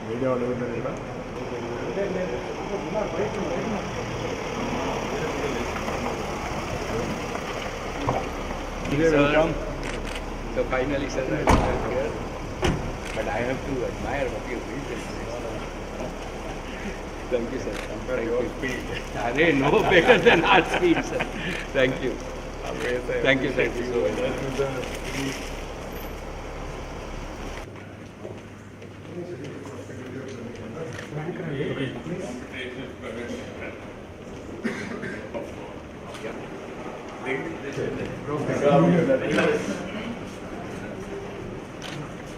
Media వాళ్ళు ఉంటారు ఇక్కడ. So finally, sir, I am here. But I have to admire what you built. Thank you, sir. Compare your speed. Arey, no better than our speed, sir. Thank you. Thank you so much.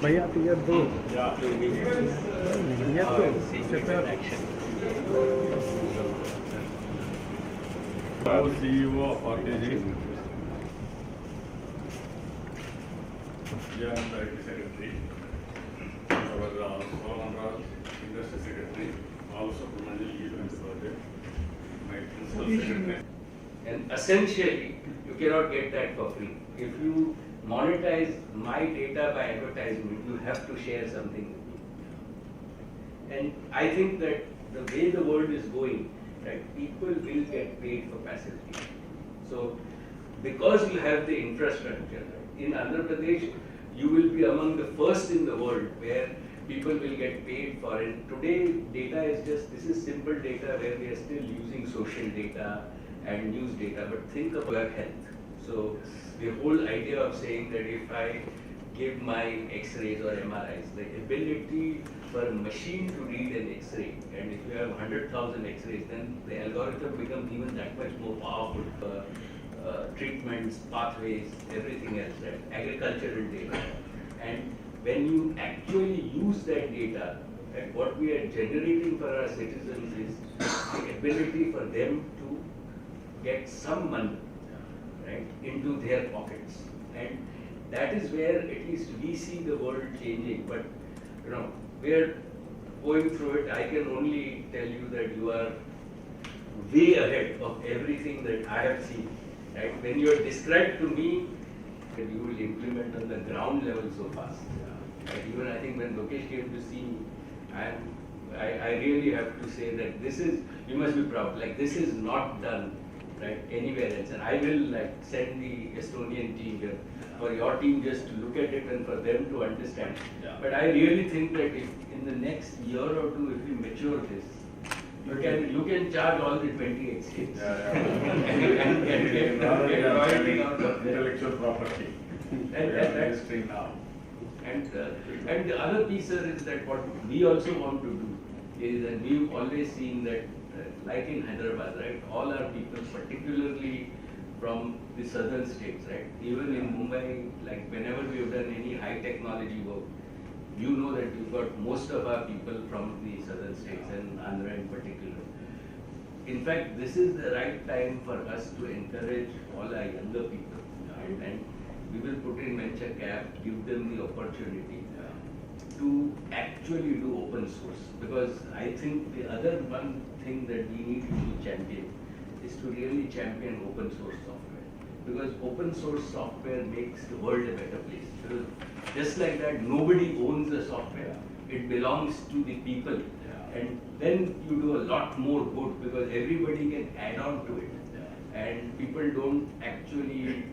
भैया clear दो CEO of RTG and Secretary, our Industry Secretary, also my Principal Secretary. And essentially, you cannot get that for free. If you monetize my data by advertisement, you have to share something with me. And I think that the way the world is going, right, people will get paid for passivity. So, because you have the infrastructure, right, in Andhra Pradesh, you will be among the first in the world where people will get paid for it. Today, data is just, this is simple data where we are still using social data and news data, but think of your health. So the whole idea of saying that if I give my X-rays or MRIs, the ability for a machine to read an X-ray, and if you have 100,000 X-rays, then the algorithm becomes even that much more powerful for treatments, pathways, everything else, right? Agricultural data. And when you actually use that data, right, what we are generating for our citizens is the ability for them to get some money, right, into their pockets. And that is where at least we see the world changing. But we are going through it. I can only tell you that you are way ahead of everything that I have seen. Right? When you are described to me, that you will implement on the ground level so fast. Right? Even I think when Mukesh came to see me, I really have to say that this is, you must be proud. Like, this is not done, right, anywhere else. And I will send the Estonian team here for your team just to look at it and for them to understand. But I really think that if in the next year or two, if we mature this, you can charge all the 28 states and get royalty out of intellectual property. That's now. And the other piece, sir, is that what we also want to do is that we've always seen that, like in Hyderabad, right, all our people, particularly from the southern states, right, even in Mumbai, like whenever we have done any high technology work, you know that we've got most of our people from the southern states and Andhra in particular. In fact, this is the right time for us to encourage all our younger people, right? And we will put in venture cap, give them the opportunity to actually do open source. Because I think the other one thing that we need to champion is to really champion open source software. Because open source software makes the world a better place. Because just like that, nobody owns the software. It belongs to the people. And then you do a lot more good because everybody can add on to it. And people don't actually,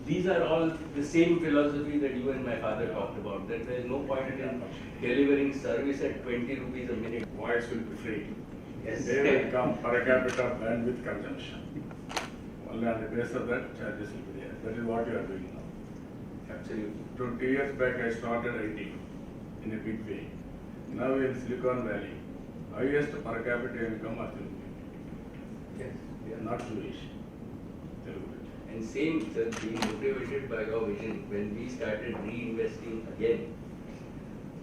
these are all the same philosophy that you and my father talked about, that there is no point in delivering service at 20 rupees a minute. Voice will be free. Yes. They will come per capita bandwidth consumption. Only on the basis of that, charges will be there. That is what you are doing now. Absolutely. 20 years back, I started IT in a big way. Now in Silicon Valley, highest per capita income are Telugu. Yes. Not Jewish. Telugu. And same, sir, being motivated by your vision, when we started reinvesting again,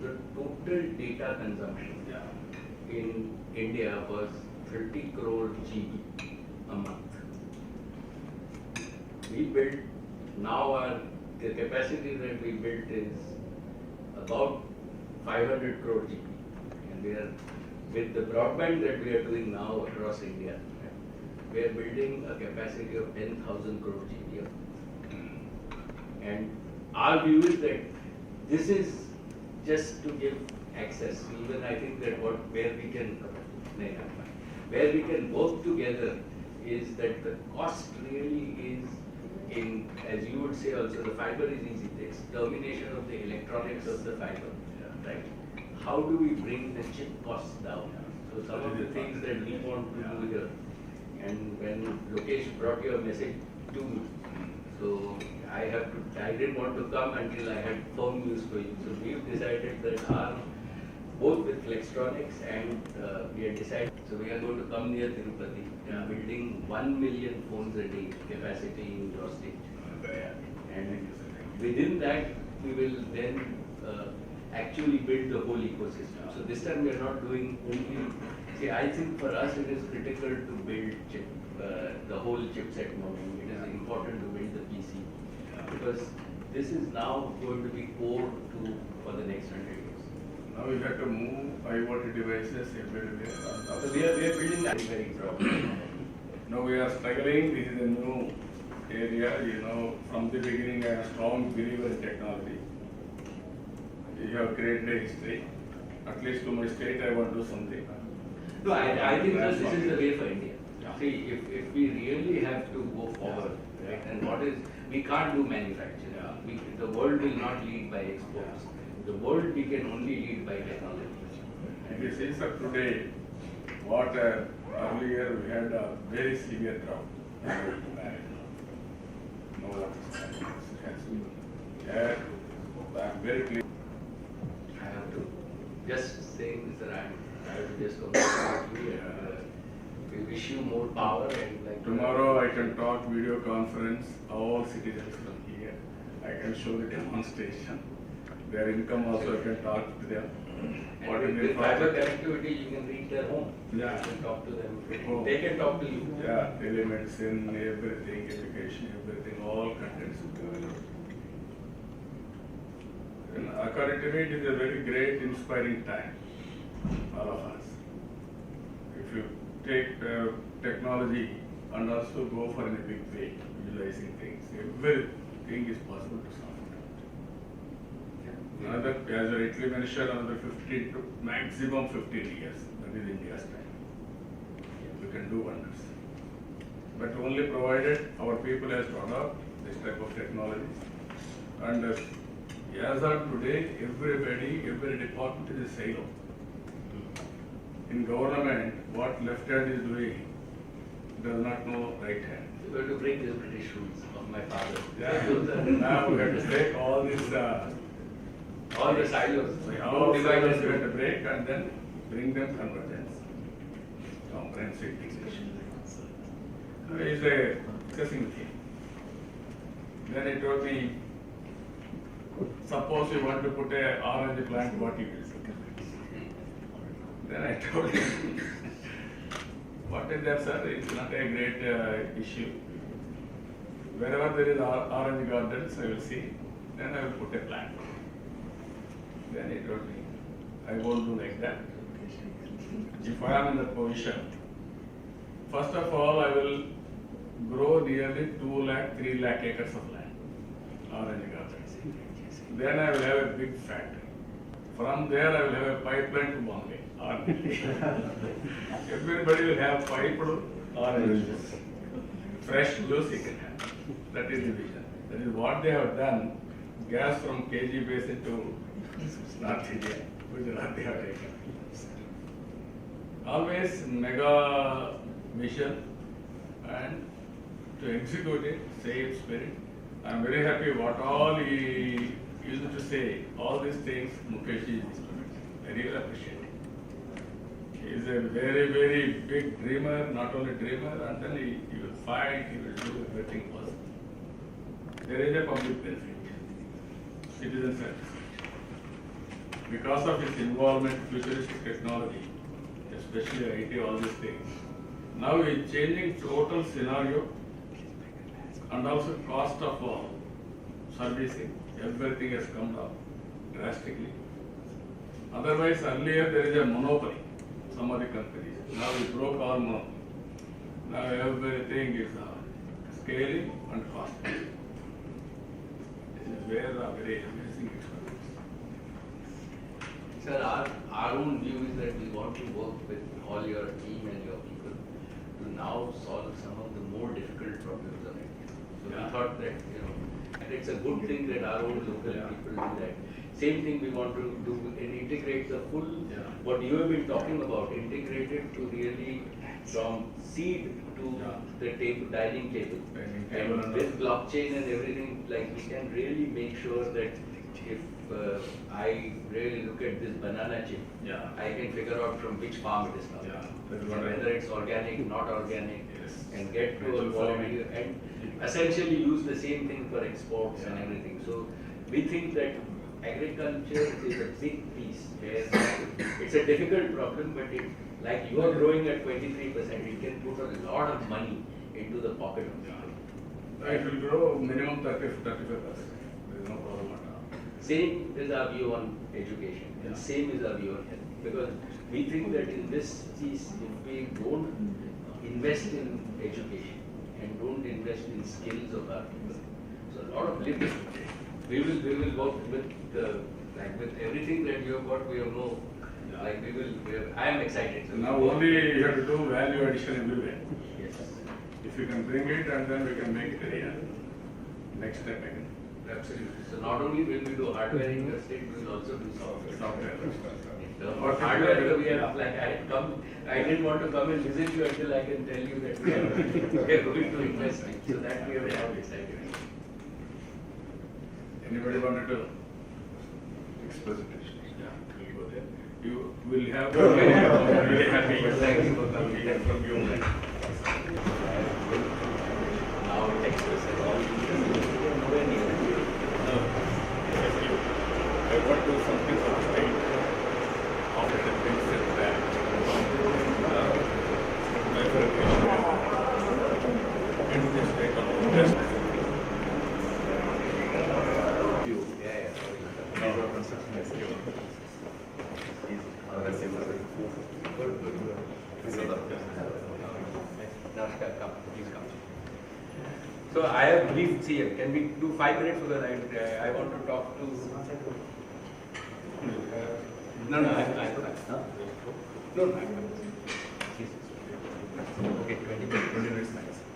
the total data consumption in India was 30 crore GB a month. We built, now our the capacity that we built is about 500 crore GP. And we are, with the broadband that we are doing now across India, we are building a capacity of 10,000 crore GP. And our view is that this is just to give access. Even I think that where we can work together is that the cost really is in, as you would say also, the fiber is easy. It's termination of the electronics of the fiber, right? How do we bring the chip costs down? So some of the things that we want to do here, and when Lokesh brought your message to me, so I didn't want to come until I had firm news for you. So we've decided that both with Flextronics and we had decided, so we are going to come near Tirupati, building 1 million phones a day capacity in your state. And within that, we will then actually build the whole ecosystem. So this time we are not doing only, see, I think for us it is critical to build the whole chipset model. It is important to build the PC because this is now going to be core for the next 100 years. Now we have to move IoT devices everywhere. So we are building that very properly. Now we are struggling. This is a new area. You know, from the beginning, I am a strong believer in technology. You have created a history. At least to my state, I want to do something. No, I think that this is the way for India. See, if we really have to go forward, right, and we can't do manufacturing. The world will not lead by exports. The world we can only lead by technology. And this is today what earlier we had a very severe drought. No water supplies. I'm very clear. I have to just saying this, I have to just congratulate you and we wish you more power and like tomorrow I can talk video conference all citizens from here. I can show the demonstration. Their income also I can talk to them. What is with fiber connectivity you can reach their home. Yeah. You can talk to them. Oh. They can talk to you. Yeah, telemedicine, everything, education, everything, all contents will be available. And according to me, it is a very great, inspiring time, all of us. If you take technology and also go for in a big way, visualizing things, everything is possible to solve. Another, as I rightly mentioned, another 15 to maximum 15 years, that is India's time. We can do wonders. But only provided our people has to adopt this type of technology. And as of today, every department is a silo. In government, what left hand is doing does not know right hand. You have to break the British rules of my father. Yeah. Now we have to break all these all the silos. all silos we have to break and then bring them convergence. Comprehensive integration. He's discussing with him. Then he told me, suppose you want to put a orange plant, what you will do? Then I told him, what is that, sir? It's not a great issue. Wherever there is orange gardens, I will see, then I will put a plant. Then he told me, I won't do like that. If I am in that position, first of all, I will grow nearly 2 lakh, 3 lakh acres of land, orange gardens. Then I will have a big factory. From there, I will have a pipeline to Bombay or Delhi. Everybody will have piped orange juice. Fresh juice you can have. That is the vision. That is what they have done. Gas from KG Basin to North India, Gujarat they have taken. Always mega mission and to execute it, same spirit. I am very happy what all he used to say, all these things Mukesh is implementing. I really appreciate it. He is a very big dreamer, not only dreamer, and then he will fight, he will do everything possible. There is a public benefit. Citizens satisfaction. Because of his involvement in futuristic technology, especially IT, all these things, now he is changing total scenario and also cost of servicing, everything has come down drastically. Otherwise, earlier there is a monopoly, some other companies. Now we broke our monopoly. Now everything is scaling and costly. This is where the very amazing experience. Sir, our own view is that we want to work with all your team and your people to now solve some of the more difficult problems of it. So Yeah. we thought that, and it's a good thing that our own local Yeah. people do that. Same thing we want to do and integrate the full, Yeah. what you have been talking about, integrated to really from seed to Yeah. the table, dining table. Dining table And and with all. blockchain and everything, like we can really make sure that if I really look at this banana chip, Yeah. I can figure out from which farm it is Yeah, coming. that is And what I- whether it's organic, not organic, Yes. and get to a Natural quality farming. and essentially use the same thing for exports and Yeah. everything. So we think that agriculture is a big piece where it's a difficult problem, but it, like you are growing at 23%, it can put a lot of money into the pocket of people. It will grow minimum 35%. There is no problem at all. Same is our view on education, Yeah. and same is our view on health. Because we think that in this piece, if we don't invest in education and don't invest in skills of our people, so a lot of limits. We will work with like with everything that you have got. We have no, Yeah. like I am excited. So Now we will- only you have to do value addition everywhere. Yes. If you can bring it and then we can make it real. Next step again. Absolutely. So not only will we do hardware in your state, we will also do software. Software. For hardware, we have, like, I didn't want to come and visit you until I can tell you that we are going to invest in. So that we have now decided. Anybody wanted to? Next presentation. Yeah, we'll go there. You will have very happy. Thank you for coming. to hear from you. Now Texas and all these nowhere near. I want to do something for the state. After the things said that. My verification. And just take a test. Namaskar, come, please come. So I have briefed here. Can we do 5 minutes because I want to talk to. No, no, no, no. Okay, 20 minutes max.